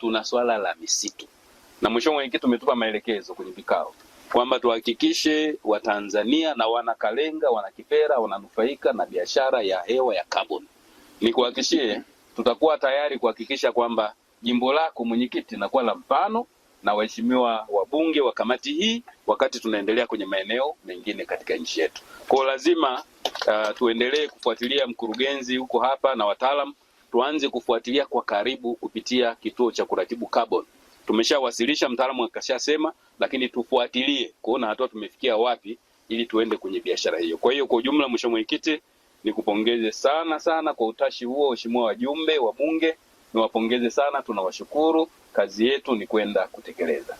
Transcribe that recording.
tuna swala la misitu, na Mheshimiwa Mwenyekiti tumetupa maelekezo kwenye vikao kwamba tuhakikishe Watanzania na Wanakalenga, Wanakipera wananufaika na biashara ya hewa ya carbon. Nikuhakikishie tutakuwa tayari kuhakikisha kwamba jimbo lako mwenyekiti linakuwa la mfano na waheshimiwa wabunge wa kamati hii wakati tunaendelea kwenye maeneo mengine katika nchi yetu. Kwa lazima tuendelee kufuatilia, mkurugenzi huko hapa na wataalamu, tuanze kufuatilia kwa karibu kupitia kituo cha kuratibu carbon. Tumeshawasilisha, mtaalamu akashasema, lakini tufuatilie kuona hatua tumefikia wapi ili tuende kwenye biashara hiyo. Kwa hiyo kwa ujumla, Mheshimiwa Mwenyekiti, nikupongeze sana kwa utashi huo. Waheshimiwa wajumbe wa bunge, niwapongeze sana, tunawashukuru. Kazi yetu ni kwenda kutekeleza.